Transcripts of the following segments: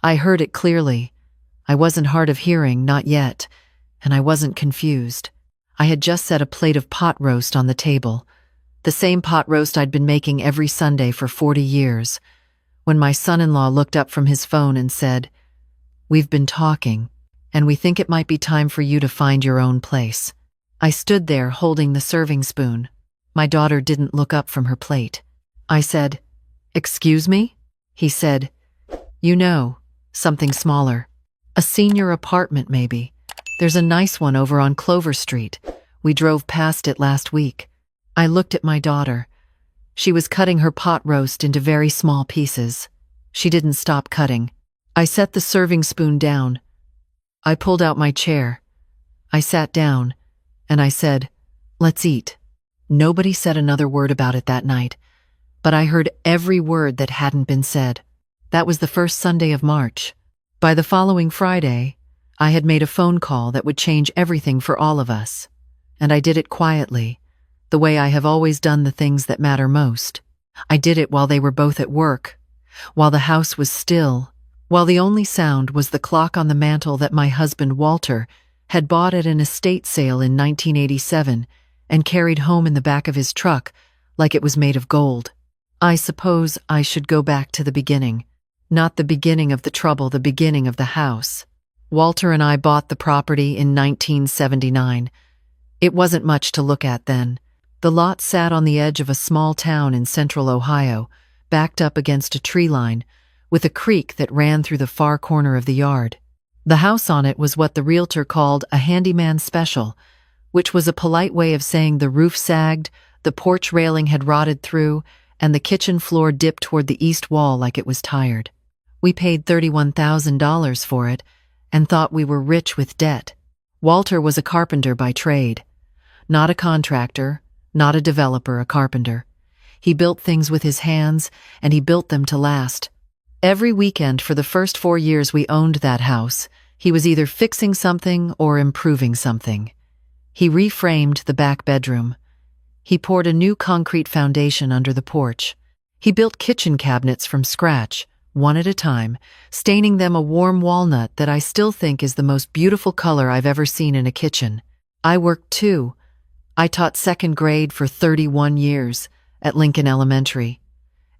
I heard it clearly. I wasn't hard of hearing, not yet, and I wasn't confused. I had just set a plate of pot roast on the table, the same pot roast I'd been making every Sunday for 40 years, when my son-in-law looked up from his phone and said, "We've been talking, and we think it might be time for you to find your own place." I stood there holding the serving spoon. My daughter didn't look up from her plate. I said, "Excuse me?" He said, "You know, something smaller. A senior apartment, maybe. There's a nice one over on Clover Street. We drove past it last week." I looked at my daughter. She was cutting her pot roast into very small pieces. She didn't stop cutting. I set the serving spoon down. I pulled out my chair. I sat down, and I said, "Let's eat." Nobody said another word about it that night, but I heard every word that hadn't been said. That was the first Sunday of March. By the following Friday, I had made a phone call that would change everything for all of us. And I did it quietly, the way I have always done the things that matter most. I did it while they were both at work, while the house was still, while the only sound was the clock on the mantel that my husband Walter had bought at an estate sale in 1987 and carried home in the back of his truck like it was made of gold. I suppose I should go back to the beginning. Not the beginning of the trouble, the beginning of the house. Walter and I bought the property in 1979. It wasn't much to look at then. The lot sat on the edge of a small town in central Ohio, backed up against a tree line, with a creek that ran through the far corner of the yard. The house on it was what the realtor called a handyman special, which was a polite way of saying the roof sagged, the porch railing had rotted through, and the kitchen floor dipped toward the east wall like it was tired. We paid $31,000 for it and thought we were rich with debt. Walter was a carpenter by trade. Not a contractor, not a developer, a carpenter. He built things with his hands, and he built them to last. Every weekend for the first 4 years we owned that house, he was either fixing something or improving something. He reframed the back bedroom. He poured a new concrete foundation under the porch. He built kitchen cabinets from scratch, one at a time, staining them a warm walnut that I still think is the most beautiful color I've ever seen in a kitchen. I worked too. I taught second grade for 31 years at Lincoln Elementary.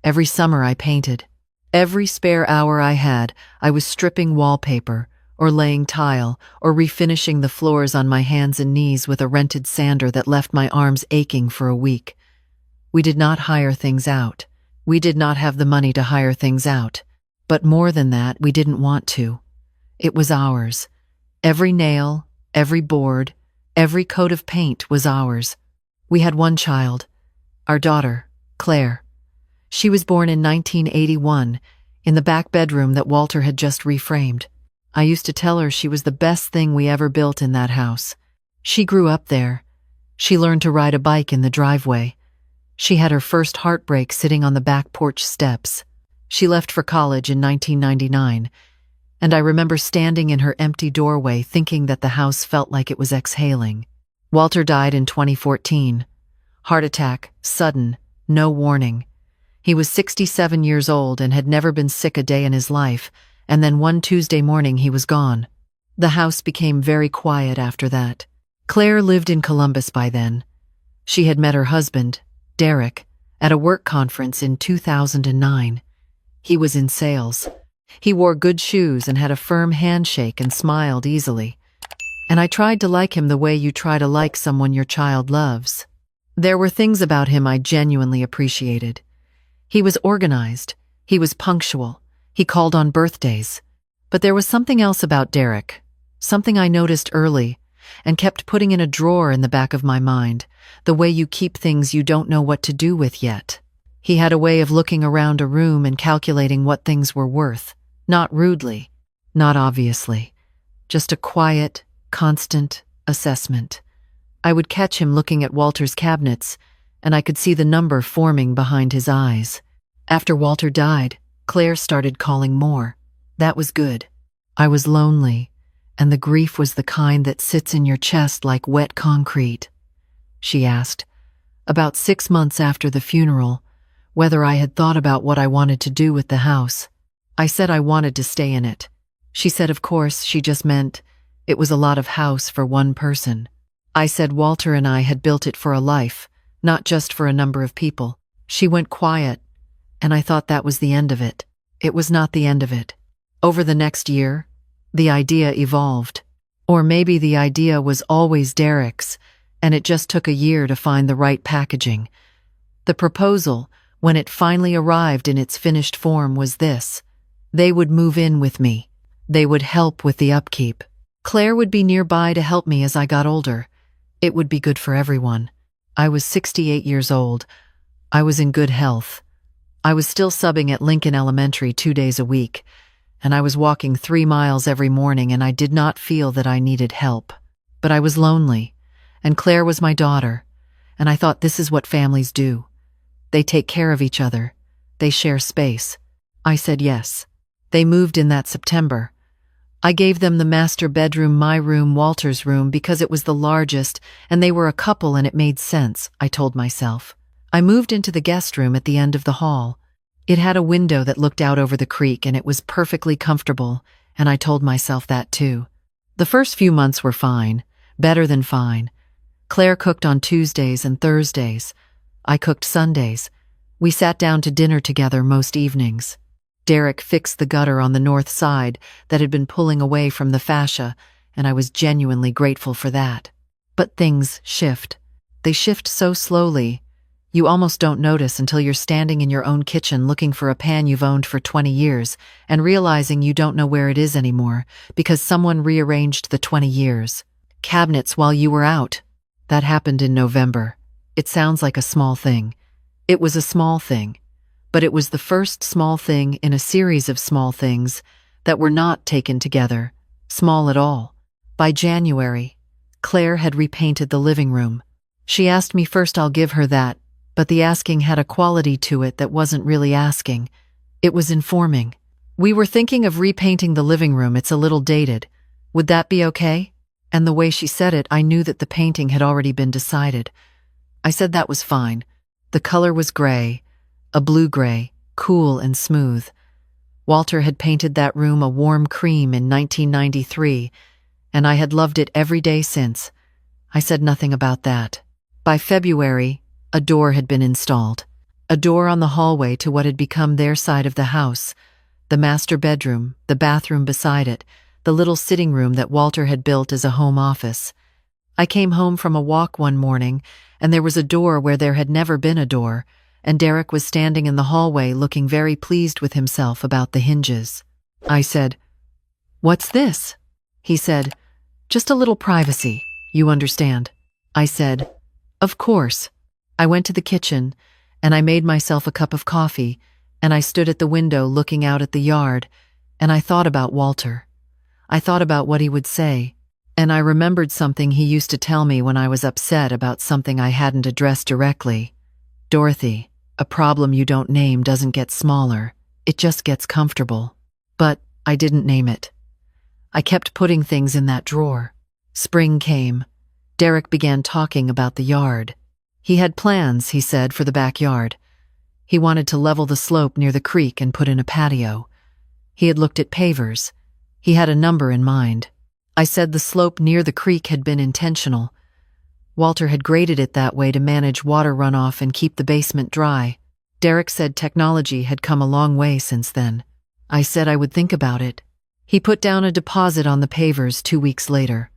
Every summer I painted. Every spare hour I had, I was stripping wallpaper, or laying tile, or refinishing the floors on my hands and knees with a rented sander that left my arms aching for a week. We did not hire things out. We did not have the money to hire things out. But more than that, we didn't want to. It was ours. Every nail, every board, every coat of paint was ours. We had one child, our daughter, Claire. She was born in 1981, in the back bedroom that Walter had just reframed. I used to tell her she was the best thing we ever built in that house. She grew up there. She learned to ride a bike in the driveway. She had her first heartbreak sitting on the back porch steps. She left for college in 1999, and I remember standing in her empty doorway thinking that the house felt like it was exhaling. Walter died in 2014. Heart attack, sudden, no warning. He was 67 years old and had never been sick a day in his life, and then one Tuesday morning he was gone. The house became very quiet after that. Claire lived in Columbus by then. She had met her husband, Derek, at a work conference in 2009. He was in sales. He wore good shoes and had a firm handshake and smiled easily. And I tried to like him the way you try to like someone your child loves. There were things about him I genuinely appreciated. He was organized. He was punctual. He called on birthdays. But there was something else about Derek, something I noticed early and kept putting in a drawer in the back of my mind, the way you keep things you don't know what to do with yet. He had a way of looking around a room and calculating what things were worth, not rudely, not obviously, just a quiet, constant assessment. I would catch him looking at Walter's cabinets, and I could see the number forming behind his eyes. After Walter died, Claire started calling more. That was good. I was lonely, and the grief was the kind that sits in your chest like wet concrete. She asked, about 6 months after the funeral, whether I had thought about what I wanted to do with the house. I said I wanted to stay in it. She said of course she just meant it was a lot of house for one person. I said Walter and I had built it for a life, not just for a number of people. She went quiet, and I thought that was the end of it. It was not the end of it. Over the next year, the idea evolved. Or maybe the idea was always Derek's, and it just took a year to find the right packaging. The proposal, when it finally arrived in its finished form, was this. They would move in with me. They would help with the upkeep. Claire would be nearby to help me as I got older. It would be good for everyone. I was 68 years old. I was in good health. I was still subbing at Lincoln Elementary 2 days a week, and I was walking 3 miles every morning, and I did not feel that I needed help. But I was lonely, and Claire was my daughter, and I thought this is what families do. They take care of each other. They share space. I said yes. They moved in that September. I gave them the master bedroom, my room, Walter's room, because it was the largest, and they were a couple and it made sense, I told myself. I moved into the guest room at the end of the hall. It had a window that looked out over the creek, and it was perfectly comfortable, and I told myself that too. The first few months were fine, better than fine. Claire cooked on Tuesdays and Thursdays. I cooked Sundays. We sat down to dinner together most evenings. Derek fixed the gutter on the north side that had been pulling away from the fascia, and I was genuinely grateful for that. But things shift. They shift so slowly. You almost don't notice until you're standing in your own kitchen looking for a pan you've owned for 20 years and realizing you don't know where it is anymore because someone rearranged the 20 years. Cabinets while you were out. That happened in November. It sounds like a small thing. It was a small thing. But it was the first small thing in a series of small things that were not taken together, small at all. By January, Claire had repainted the living room. She asked me first, I'll give her that, but the asking had a quality to it that wasn't really asking. It was informing. We were thinking of repainting the living room. It's a little dated. Would that be okay? And the way she said it, I knew that the painting had already been decided. I said that was fine. The color was gray. A blue-gray, cool and smooth. Walter had painted that room a warm cream in 1993, and I had loved it every day since. I said nothing about that. By February, a door had been installed. A door on the hallway to what had become their side of the house. The master bedroom, the bathroom beside it, the little sitting room that Walter had built as a home office. I came home from a walk one morning, and there was a door where there had never been a door, and Derek was standing in the hallway looking very pleased with himself about the hinges. I said, "What's this?" He said, "Just a little privacy, you understand." I said, "Of course." I went to the kitchen, and I made myself a cup of coffee, and I stood at the window looking out at the yard, and I thought about Walter. I thought about what he would say, and I remembered something he used to tell me when I was upset about something I hadn't addressed directly. "Dorothy, a problem you don't name doesn't get smaller, it just gets comfortable." But I didn't name it. I kept putting things in that drawer. Spring came. Derek began talking about the yard. He had plans, he said, for the backyard. He wanted to level the slope near the creek and put in a patio. He had looked at pavers. He had a number in mind. I said the slope near the creek had been intentional. Walter had graded it that way to manage water runoff and keep the basement dry. Derek said technology had come a long way since then. I said I would think about it. He put down a deposit on the pavers 2 weeks later.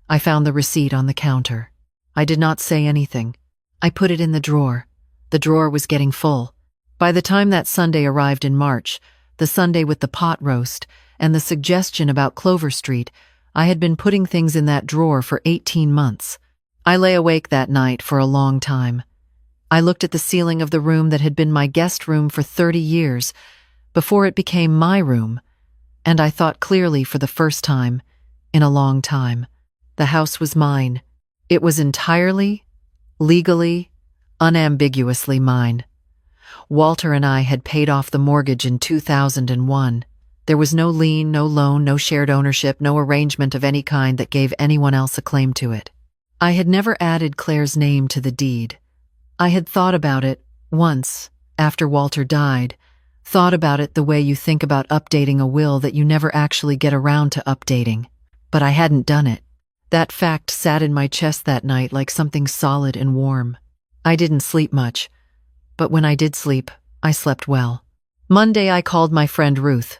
I found the receipt on the counter. I did not say anything. I put it in the drawer. The drawer was getting full. By the time that Sunday arrived in March, the Sunday with the pot roast and the suggestion about Clover Street, I had been putting things in that drawer for 18 months. I lay awake that night for a long time. I looked at the ceiling of the room that had been my guest room for 30 years, before it became my room, and I thought clearly for the first time in a long time. The house was mine. It was entirely, legally, unambiguously mine. Walter and I had paid off the mortgage in 2001. There was no lien, no loan, no shared ownership, no arrangement of any kind that gave anyone else a claim to it. I had never added Claire's name to the deed. I had thought about it once, after Walter died, Thought about it the way you think about updating a will that you never actually get around to updating. But I hadn't done it. That fact sat in my chest that night like something solid and warm. I didn't sleep much, but when I did sleep, I slept well. Monday, I called my friend Ruth.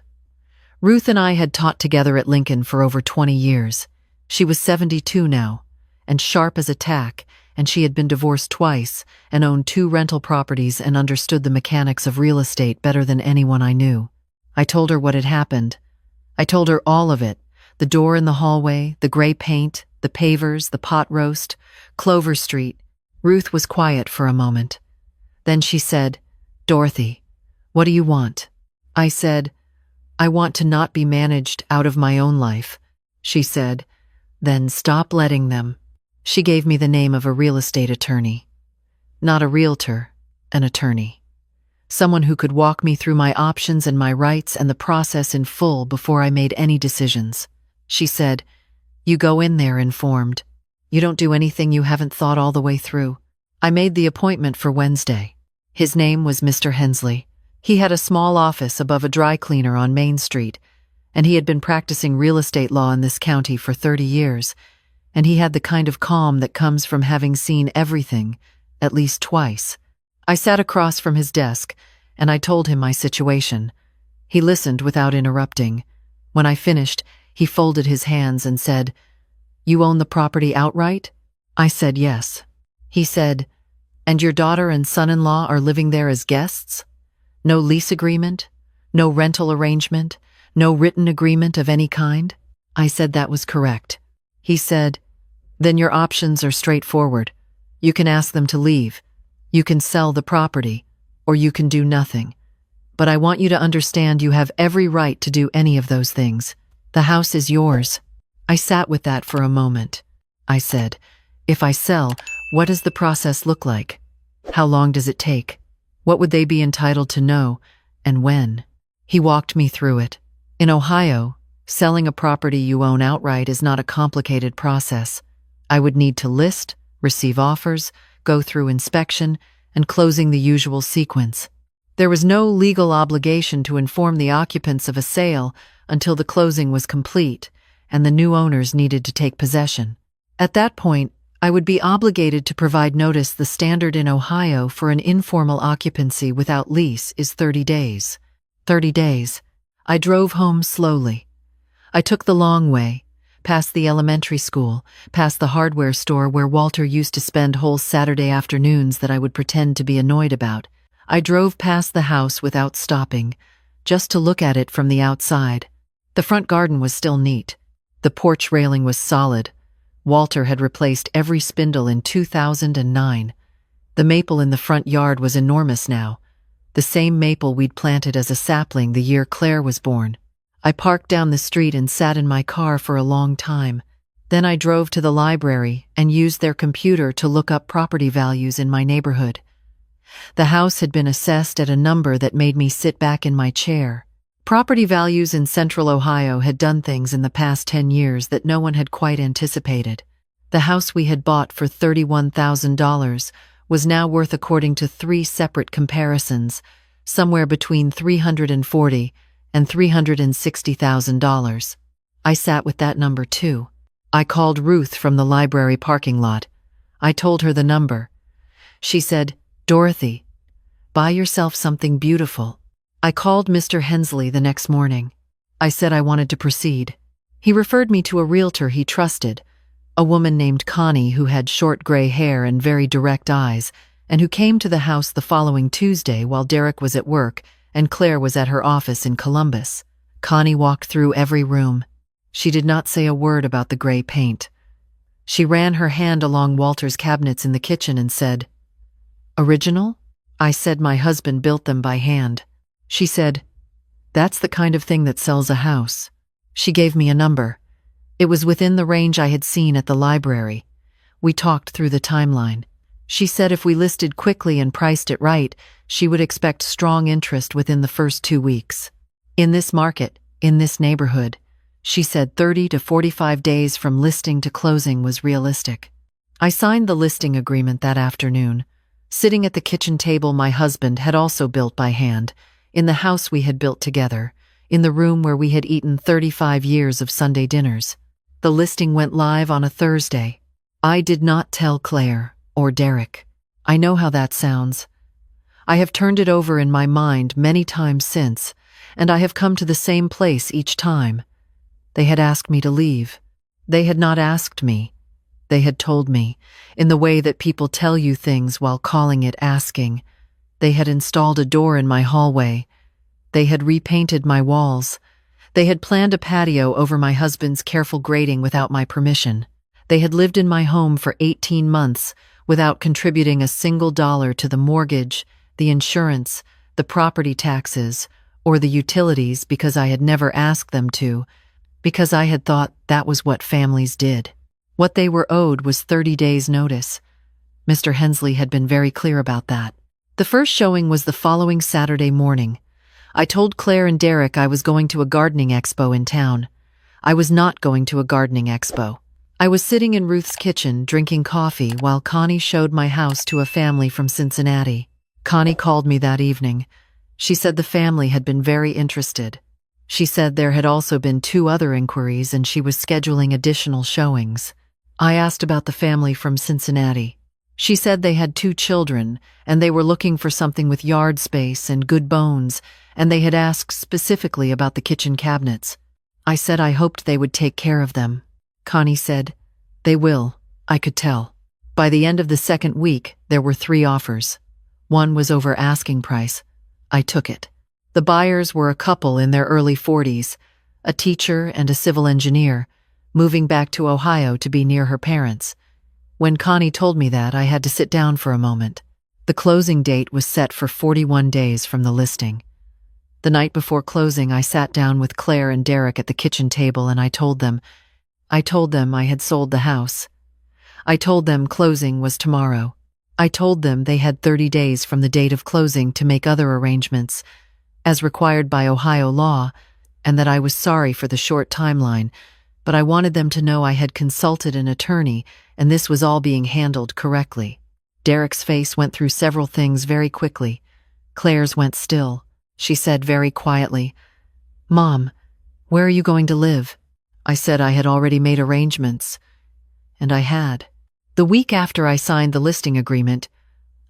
Ruth and I had taught together at Lincoln for over 20 years. She was 72 now, and sharp as a tack, and she had been divorced twice and owned 2 rental properties and understood the mechanics of real estate better than anyone I knew. I told her what had happened. I told her all of it: the door in the hallway, the gray paint, the pavers, the pot roast, Clover Street. Ruth was quiet for a moment. Then she said, "Dorothy, what do you want?" I said, "I want to not be managed out of my own life." She said, "Then stop letting them." She gave me the name of a real estate attorney. Not a realtor, an attorney. Someone who could walk me through my options and my rights and the process in full before I made any decisions. She said, "You go in there informed. You don't do anything you haven't thought all the way through." I made the appointment for Wednesday. His name was Mr. Hensley. He had a small office above a dry cleaner on Main Street, and he had been practicing real estate law in this county for 30 years, and he had the kind of calm that comes from having seen everything, at least twice. I sat across from his desk, and I told him my situation. He listened without interrupting. When I finished, he folded his hands and said, "You own the property outright?" I said yes. He said, "And your daughter and son-in-law are living there as guests? No lease agreement? No rental arrangement? No written agreement of any kind?" I said that was correct. He said, "Then your options are straightforward. You can ask them to leave. You can sell the property, or you can do nothing. But I want you to understand you have every right to do any of those things. The house is yours." I sat with that for a moment. I said, "If I sell, what does the process look like? How long does it take? What would they be entitled to know, and when?" He walked me through it. In Ohio, selling a property you own outright is not a complicated process. I would need to list, receive offers, go through inspection, and closing the usual sequence. There was no legal obligation to inform the occupants of a sale until the closing was complete, and the new owners needed to take possession. At that point, I would be obligated to provide notice. The standard in Ohio for an informal occupancy without lease is 30 days. 30 days. I drove home slowly. I took the long way, past the elementary school, past the hardware store where Walter used to spend whole Saturday afternoons that I would pretend to be annoyed about. I drove past the house without stopping, just to look at it from the outside. The front garden was still neat. The porch railing was solid. Walter had replaced every spindle in 2009. The maple in the front yard was enormous now, the same maple we'd planted as a sapling the year Claire was born. I parked down the street and sat in my car for a long time. Then I drove to the library and used their computer to look up property values in my neighborhood. The house had been assessed at a number that made me sit back in my chair. Property values in central Ohio had done things in the past 10 years that no one had quite anticipated. The house we had bought for $31,000 was now worth, according to 3 separate comparisons, somewhere between $340,000 and $360,000. I sat with that number too. I called Ruth from the library parking lot. I told her the number. She said, "Dorothy, buy yourself something beautiful." I called Mr. Hensley the next morning. I said I wanted to proceed. He referred me to a realtor he trusted, a woman named Connie who had short gray hair and very direct eyes, and who came to the house the following Tuesday while Derek was at work and Claire was at her office in Columbus. Connie walked through every room. She did not say a word about the gray paint. She ran her hand along Walter's cabinets in the kitchen and said, "Original?" I said my husband built them by hand. She said, "That's the kind of thing that sells a house." She gave me a number. It was within the range I had seen at the library. We talked through the timeline. She said if we listed quickly and priced it right, she would expect strong interest within the first 2 weeks. In this market, in this neighborhood, she said 30 to 45 days from listing to closing was realistic. I signed the listing agreement that afternoon. Sitting at the kitchen table my husband had also built by hand. in the house we had built together, in the room where we had eaten 35 years of Sunday dinners. The listing went live on a Thursday. I did not tell Claire or Derek. I know how that sounds. I have turned it over in my mind many times since, and I have come to the same place each time. They had asked me to leave. They had not asked me. They had told me, in the way that people tell you things while calling it asking. They had installed a door in my hallway. They had repainted my walls. They had planned a patio over my husband's careful grading without my permission. They had lived in my home for 18 months without contributing a single dollar to the mortgage, the insurance, the property taxes, or the utilities because I had never asked them to, because I had thought that was what families did. What they were owed was 30 days' notice. Mr. Hensley had been very clear about that. The first showing was the following Saturday morning. I told Claire and Derek I was going to a gardening expo in town. I was not going to a gardening expo. I was sitting in Ruth's kitchen drinking coffee while Connie showed my house to a family from Cincinnati. Connie called me that evening. She said the family had been very interested. She said there had also been 2 other inquiries and she was scheduling additional showings. I asked about the family from Cincinnati. She said they had 2 children and they were looking for something with yard space and good bones, and they had asked specifically about the kitchen cabinets. I said I hoped they would take care of them. Connie said, "They will, I could tell." By the end of the second week, there were 3 offers. One was over asking price. I took it. The buyers were a couple in their early 40s, a teacher and a civil engineer, moving back to Ohio to be near her parents. When Connie told me that, I had to sit down for a moment. The closing date was set for 41 days from the listing. The night before closing, I sat down with Claire and Derek at the kitchen table and I told them I had sold the house. I told them closing was tomorrow. I told them they had 30 days from the date of closing to make other arrangements, as required by Ohio law, and that I was sorry for the short timeline, but I wanted them to know I had consulted an attorney and this was all being handled correctly. Derek's face went through several things very quickly. Claire's went still. She said very quietly, "Mom, where are you going to live?" I said I had already made arrangements, and I had. The week after I signed the listing agreement,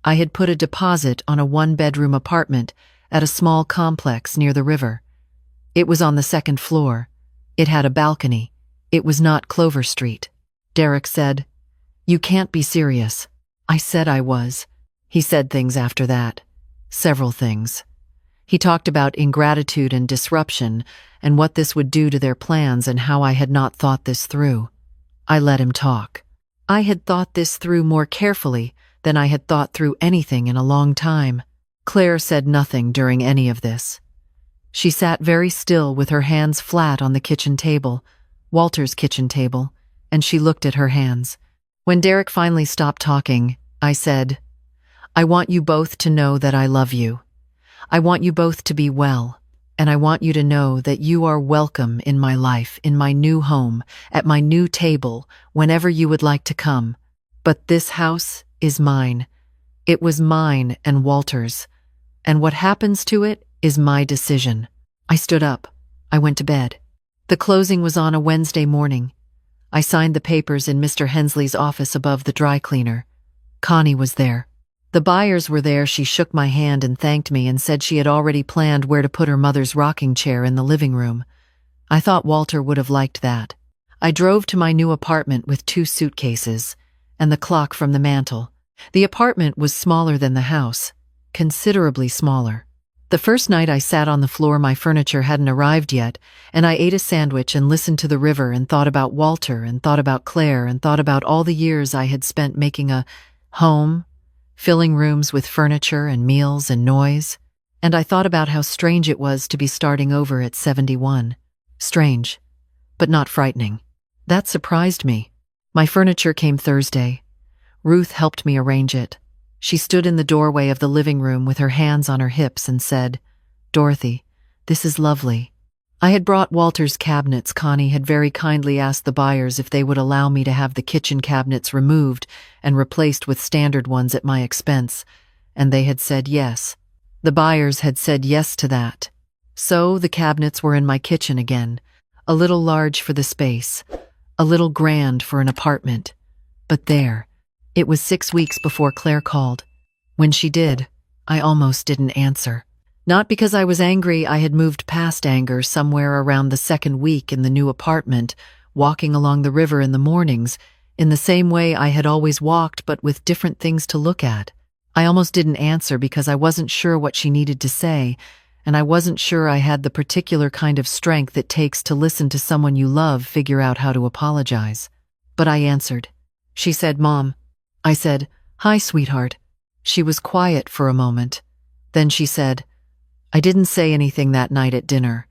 I had put a deposit on a 1-bedroom apartment at a small complex near the river. It was on the 2nd floor. It had a balcony. It was not Clover Street. Derek said, "You can't be serious." I said I was. He said things after that. Several things. He talked about ingratitude and disruption and what this would do to their plans and how I had not thought this through. I let him talk. I had thought this through more carefully than I had thought through anything in a long time. Claire said nothing during any of this. She sat very still with her hands flat on the kitchen table, Walter's kitchen table, and she looked at her hands. When Derek finally stopped talking, I said, "I want you both to know that I love you. I want you both to be well, and I want you to know that you are welcome in my life, in my new home, at my new table, whenever you would like to come. But this house is mine. It was mine and Walter's, and what happens to it is my decision." I stood up. I went to bed. The closing was on a Wednesday morning. I signed the papers in Mr. Hensley's office above the dry cleaner. Connie was there. The buyers were there. She shook my hand and thanked me and said she had already planned where to put her mother's rocking chair in the living room. I thought Walter would have liked that. I drove to my new apartment with 2 suitcases and the clock from the mantel. The apartment was smaller than the house, considerably smaller. The first night I sat on the floor, my furniture hadn't arrived yet, and I ate a sandwich and listened to the river and thought about Walter and thought about Claire and thought about all the years I had spent making a home, filling rooms with furniture and meals and noise, and I thought about how strange it was to be starting over at 71. Strange, but not frightening. That surprised me. My furniture came Thursday. Ruth helped me arrange it. She stood in the doorway of the living room with her hands on her hips and said, "Dorothy, this is lovely." I had brought Walter's cabinets. Connie had very kindly asked the buyers if they would allow me to have the kitchen cabinets removed and replaced with standard ones at my expense, and they had said yes. The buyers had said yes to that. So the cabinets were in my kitchen again, a little large for the space, a little grand for an apartment. But there, it was 6 weeks before Claire called. When she did, I almost didn't answer. Not because I was angry, I had moved past anger somewhere around the second week in the new apartment, walking along the river in the mornings, in the same way I had always walked but with different things to look at. I almost didn't answer because I wasn't sure what she needed to say, and I wasn't sure I had the particular kind of strength it takes to listen to someone you love figure out how to apologize. But I answered. She said, "Mom." I said, "Hi, sweetheart." She was quiet for a moment. Then she said, "I didn't say anything that night at dinner.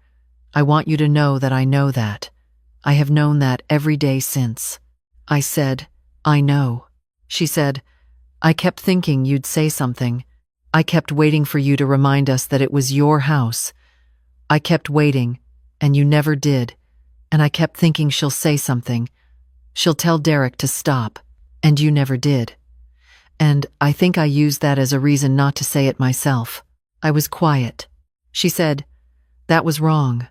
I want you to know that I know that. I have known that every day since." I said, "I know." She said, "I kept thinking you'd say something. I kept waiting for you to remind us that it was your house. I kept waiting, and you never did. And I kept thinking she'll say something. She'll tell Derek to stop, and you never did. And I think I used that as a reason not to say it myself." I was quiet. She said, "That was wrong.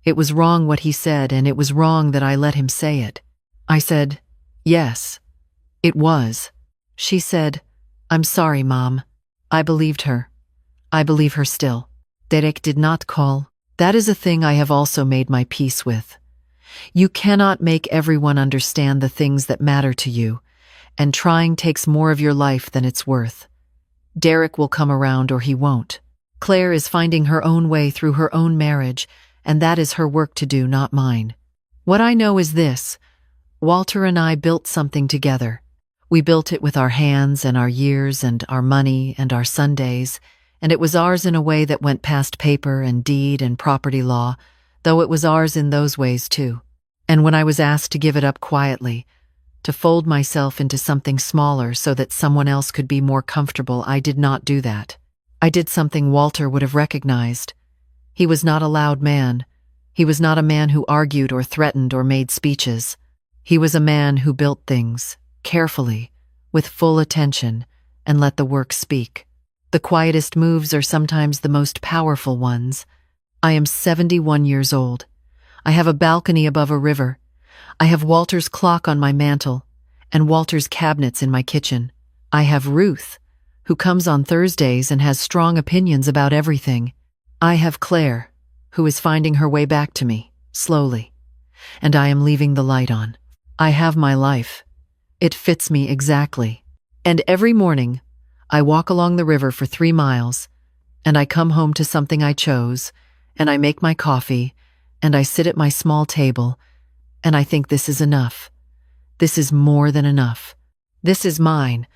It was wrong what he said, and it was wrong that I let him say it." I said, "Yes, it was." She said, "I'm sorry, Mom." I believed her. I believe her still. Derek did not call. That is a thing I have also made my peace with. You cannot make everyone understand the things that matter to you, and trying takes more of your life than it's worth. Derek will come around or he won't. Claire is finding her own way through her own marriage, and that is her work to do, not mine. What I know is this: Walter and I built something together. We built it with our hands and our years and our money and our Sundays, and it was ours in a way that went past paper and deed and property law, though it was ours in those ways too. And when I was asked to give it up quietly, to fold myself into something smaller so that someone else could be more comfortable, I did not do that. I did something Walter would have recognized. He was not a loud man. He was not a man who argued or threatened or made speeches. He was a man who built things, carefully, with full attention, and let the work speak. The quietest moves are sometimes the most powerful ones. I am 71 years old. I have a balcony above a river. I have Walter's clock on my mantel, and Walter's cabinets in my kitchen. I have Ruth, who comes on Thursdays and has strong opinions about everything. I have Claire, who is finding her way back to me, slowly. And I am leaving the light on. I have my life. It fits me exactly. And every morning, I walk along the river for 3 miles, and I come home to something I chose, and I make my coffee, and I sit at my small table, and I think this is enough. This is more than enough. This is mine.